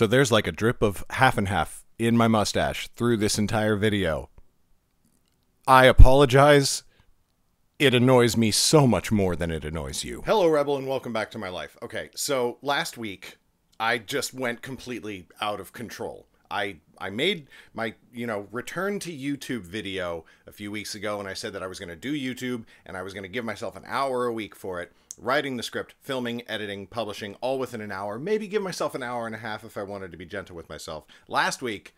So there's like a drip of half and half in my mustache through this entire video. I apologize. It annoys me so much more than it annoys you. Hello, Rebel, and welcome back to my life. Okay, so last week, I just went completely out of control. I made my, return to YouTube video a few weeks ago, and I said that I was going to do YouTube, and I was going to give myself an hour a week for it, writing the script, filming, editing, publishing, all within an hour, maybe give myself an hour and a half if I wanted to be gentle with myself. Last week,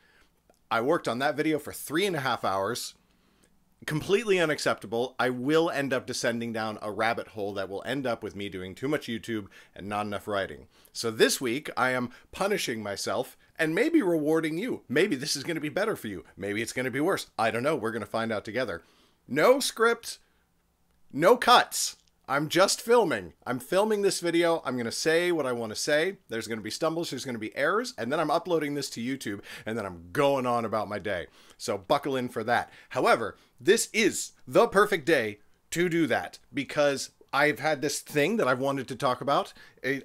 I worked on that video for 3.5 hours. Completely unacceptable. I will end up descending down a rabbit hole that will end up with me doing too much YouTube and not enough writing. So this week, I am punishing myself and maybe rewarding you. Maybe this is going to be better for you. Maybe it's going to be worse. I don't know. We're going to find out together. No script, no cuts. I'm just filming. I'm filming this video. I'm going to say what I want to say. There's going to be stumbles. There's going to be errors. And then I'm uploading this to YouTube. And then I'm going on about my day. So buckle in for that. However, this is the perfect day to do that because I've had this thing that I've wanted to talk about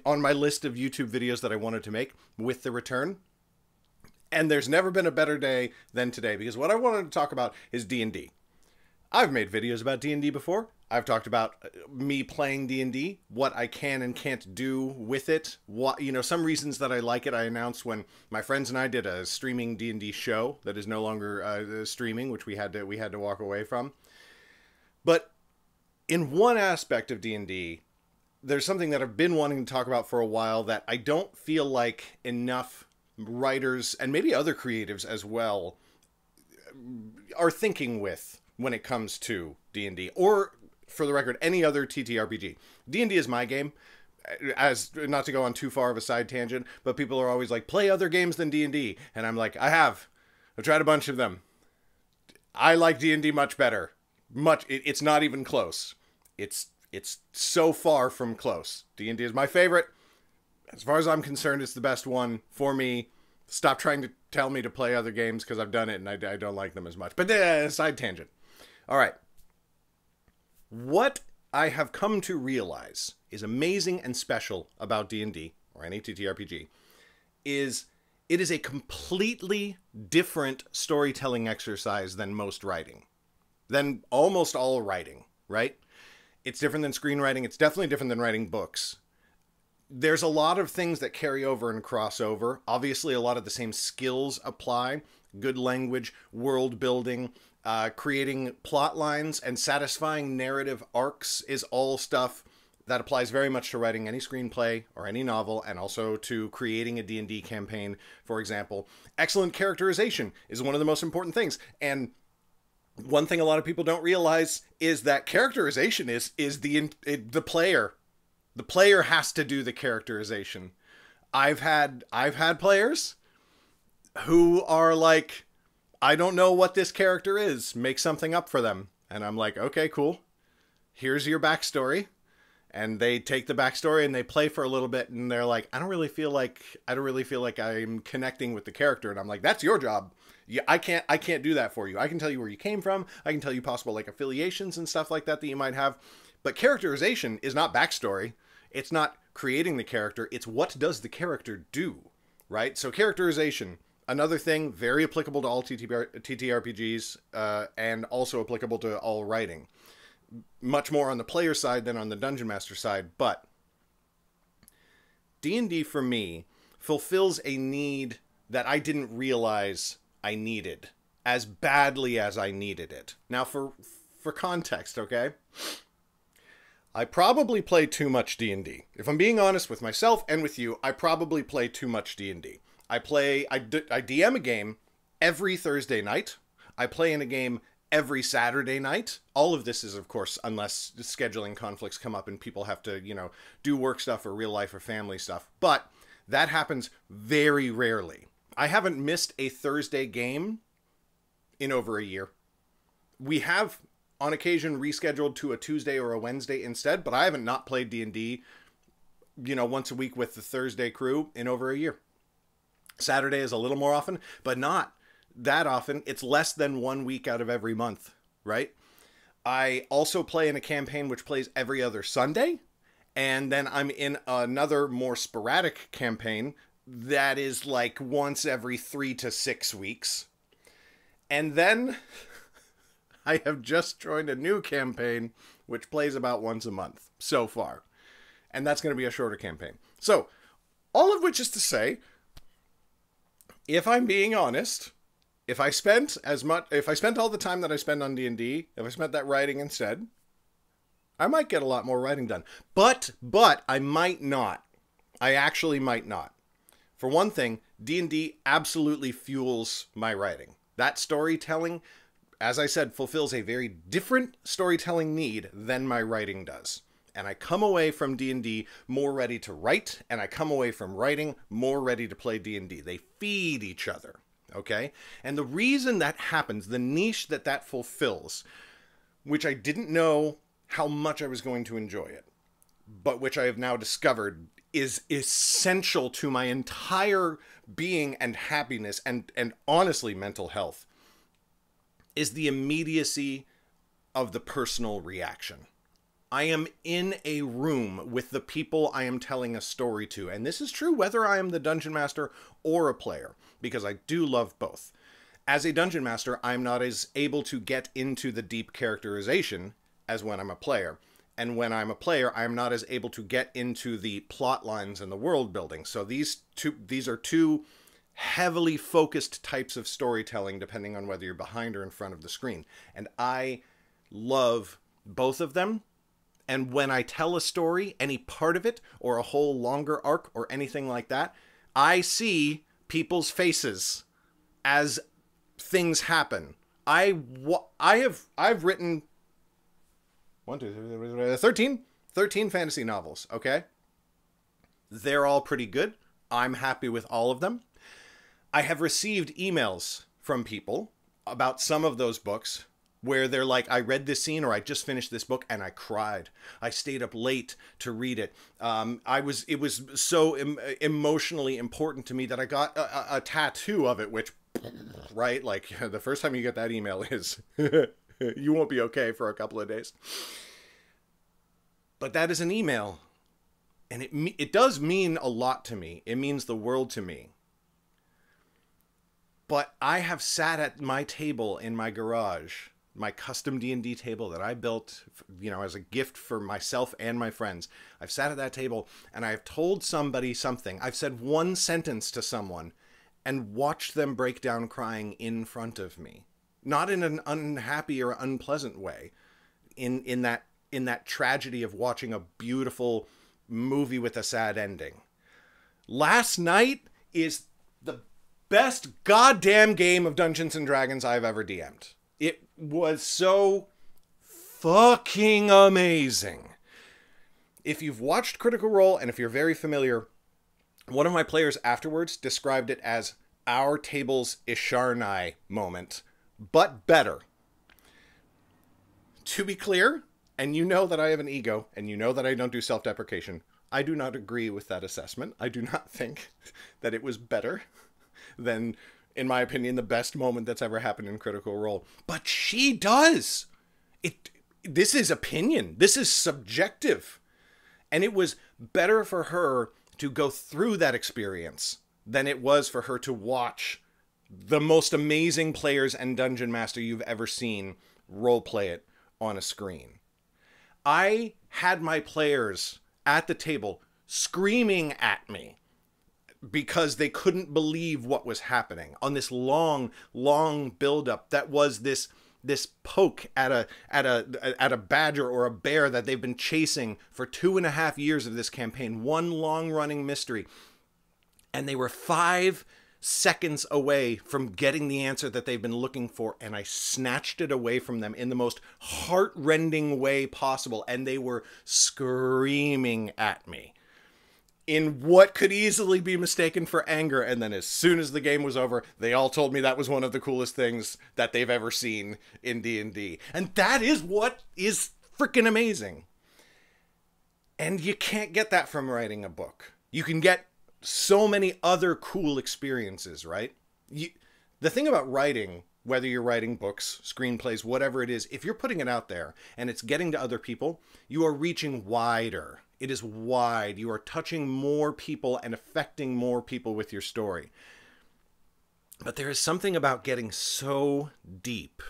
on my list of YouTube videos that I wanted to make with the return. And there's never been a better day than today because what I wanted to talk about is D&D. I've made videos about D&D before. I've talked about me playing D&D, what I can and can't do with it. What, some reasons that I like it. I announced when my friends and I did a streaming D&D show that is no longer streaming, which we had to walk away from. But in one aspect of D&D, there's something that I've been wanting to talk about for a while that I don't feel like enough writers and maybe other creatives as well are thinking with when it comes to D&D, or for the record, any other TTRPG. D&D is my game, as not to go on too far of a side tangent, but people are always like, play other games than D&D. And I'm like, I've tried a bunch of them. I like D&D much better. It's not even close. It's so far from close. D&D is my favorite. As far as I'm concerned, it's the best one for me. Stop trying to tell me to play other games because I've done it and I don't like them as much. But side tangent. All right. What I have come to realize is amazing and special about D&D, or any TTRPG, is it is a completely different storytelling exercise than most writing. Than almost all writing, right? It's different than screenwriting. It's definitely different than writing books. There's a lot of things that carry over and cross over. Obviously, a lot of the same skills apply. Good language, world building, creating plot lines, and satisfying narrative arcs is all stuff that applies very much to writing any screenplay or any novel, and also to creating a D&D campaign, for example. Excellent characterization is one of the most important things. And one thing a lot of people don't realize is that characterization is the player. The player has to do the characterization. I've had players who are like, I don't know what this character is. Make something up for them. And I'm like, okay, cool. Here's your backstory. And they take the backstory and they play for a little bit and they're like, I don't really feel like I'm connecting with the character. And I'm like, that's your job. Yeah, I can't do that for you. I can tell you where you came from. I can tell you possible like affiliations and stuff like that you might have. But characterization is not backstory. It's not creating the character. It's what does the character do, right? So characterization, another thing very applicable to all TTRPGs and also applicable to all writing. Much more on the player side than on the Dungeon Master side, but D&D for me fulfills a need that I didn't realize I needed as badly as I needed it. Now for context, okay? I probably play too much D&D. If I'm being honest with myself and with you, I probably play too much D&D. I DM a game every Thursday night. I play in a game every Saturday night. All of this is, of course, unless scheduling conflicts come up and people have to, do work stuff or real life or family stuff. But that happens very rarely. I haven't missed a Thursday game in over a year. We have on occasion rescheduled to a Tuesday or a Wednesday instead, but I haven't not played D&D, once a week with the Thursday crew in over a year. Saturday is a little more often, but not that often. It's less than 1 week out of every month, right? I also play in a campaign which plays every other Sunday, and then I'm in another more sporadic campaign that is like once every 3 to 6 weeks. And then I have just joined a new campaign, which plays about once a month so far. And that's going to be a shorter campaign. So, all of which is to say, if I'm being honest, if I spent all the time that I spend on D&D, if I spent that writing instead, I might get a lot more writing done. But I might not. I actually might not. For one thing, D&D absolutely fuels my writing. That storytelling, as I said, fulfills a very different storytelling need than my writing does. And I come away from D&D more ready to write, and I come away from writing more ready to play D&D. They feed each other, okay? And the reason that happens, the niche that fulfills, which I didn't know how much I was going to enjoy it, but which I have now discovered is essential to my entire being and happiness and honestly mental health, is the immediacy of the personal reaction. I am in a room with the people I am telling a story to, and this is true whether I am the dungeon master or a player, because I do love both. As a dungeon master, I'm not as able to get into the deep characterization as when I'm a player. And when I'm a player, I'm not as able to get into the plot lines and the world building. So these are two heavily focused types of storytelling, depending on whether you're behind or in front of the screen. And I love both of them. And when I tell a story, any part of it, or a whole longer arc, or anything like that, I see people's faces as things happen. I've written 13 fantasy novels, okay? They're all pretty good. I'm happy with all of them. I have received emails from people about some of those books where they're like, I read this scene, or I just finished this book and I cried. I stayed up late to read it. It was so emotionally important to me that I got a tattoo of it, which, right? Like, the first time you get that email is, you won't be okay for a couple of days. But that is an email. And it does mean a lot to me. It means the world to me. But I have sat at my table in my garage, my custom D&D table that I built, as a gift for myself and my friends. I've sat at that table and I've told somebody something. I've said one sentence to someone and watched them break down crying in front of me. Not in an unhappy or unpleasant way. In that tragedy of watching a beautiful movie with a sad ending. Last night is the best goddamn game of Dungeons and Dragons I've ever DM'd. It was so fucking amazing. If you've watched Critical Role, and if you're very familiar, one of my players afterwards described it as our table's Isharnai moment, but better. To be clear, and you know that I have an ego, and you know that I don't do self-deprecation, I do not agree with that assessment. I do not think that it was better than, in my opinion, the best moment that's ever happened in Critical Role. But she does. This is opinion. This is subjective. And it was better for her to go through that experience than it was for her to watch the most amazing players and dungeon master you've ever seen roleplay it on a screen. I had my players at the table screaming at me because they couldn't believe what was happening on this long buildup that was this poke at a badger or a bear that they've been chasing for 2.5 years of this campaign, one long-running mystery. And they were 5 seconds away from getting the answer that they've been looking for, and I snatched it away from them in the most heart-rending way possible, and they were screaming at me in what could easily be mistaken for anger. And then as soon as the game was over, they all told me that was one of the coolest things that they've ever seen in D&D. And that is what is freaking amazing. And you can't get that from writing a book. You can get so many other cool experiences, right? The thing about writing, whether you're writing books, screenplays, whatever it is, if you're putting it out there and it's getting to other people, you are reaching wider It is wide. You are touching more people and affecting more people with your story. But there is something about getting so deep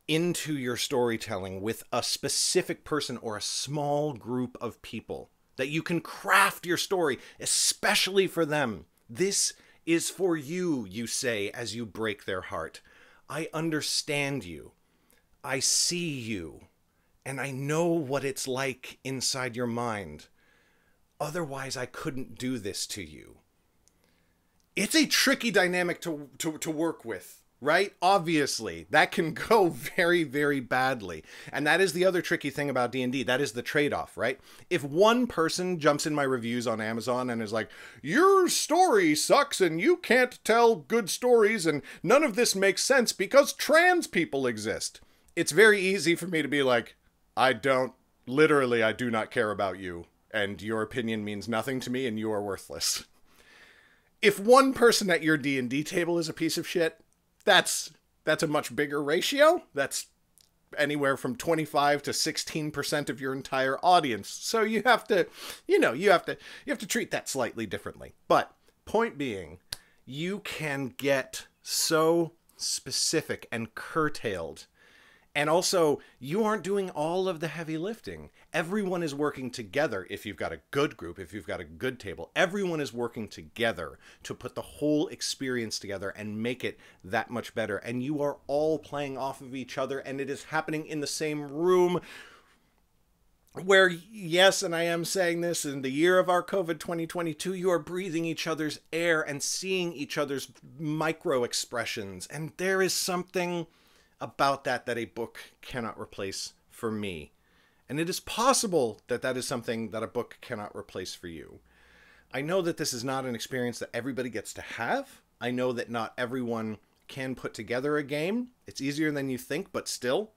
into your storytelling with a specific person or a small group of people that you can craft your story especially for them. This is for you, you say as you break their heart. I understand you. I see you. And I know what it's like inside your mind. Otherwise, I couldn't do this to you. It's a tricky dynamic to work with, right? Obviously, that can go very, very badly. And that is the other tricky thing about D&D. That is the trade-off, right? If one person jumps in my reviews on Amazon and is like, your story sucks and you can't tell good stories and none of this makes sense because trans people exist. It's very easy for me to be like, I do not care about you, and your opinion means nothing to me and you are worthless. If one person at your D&D table is a piece of shit, that's a much bigger ratio. That's anywhere from 25 to 16% of your entire audience. So you have to, you have to treat that slightly differently. But point being, you can get so specific and curtailed. And also, you aren't doing all of the heavy lifting. Everyone is working together. If you've got a good group, if you've got a good table, everyone is working together to put the whole experience together and make it that much better. And you are all playing off of each other, and it is happening in the same room where, yes, and I am saying this, in the year of our COVID 2022, you are breathing each other's air and seeing each other's micro expressions. And there is something about that a book cannot replace for me. And it is possible that that is something that a book cannot replace for you. I know that this is not an experience that everybody gets to have. I know that not everyone can put together a game. It's easier than you think, but still,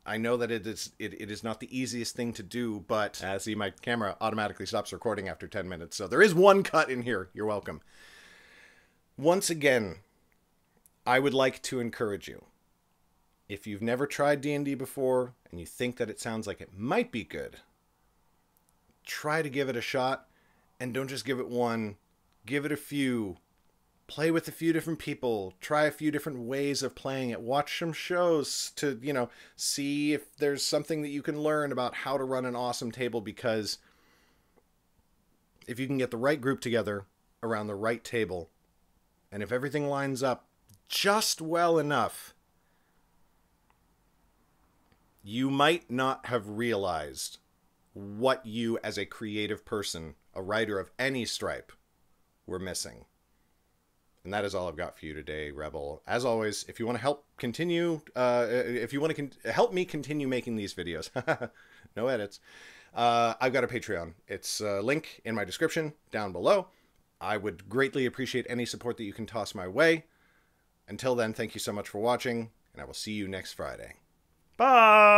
I know that it is not the easiest thing to do, but see, my camera automatically stops recording after 10 minutes, so there is one cut in here. You're welcome. Once again, I would like to encourage you. If you've never tried D&D before and you think that it sounds like it might be good, try to give it a shot, and don't just give it one, give it a few. Play with a few different people, try a few different ways of playing it, watch some shows to, see if there's something that you can learn about how to run an awesome table, because if you can get the right group together around the right table, and if everything lines up just well enough, you might not have realized what you as a creative person, a writer of any stripe, were missing. And that is all I've got for you today, Rebel. As always, if you want to help continue, if you want to help me continue making these videos, no edits, I've got a Patreon. It's a link in my description down below. I would greatly appreciate any support that you can toss my way. Until then, thank you so much for watching, and I will see you next Friday. Bye!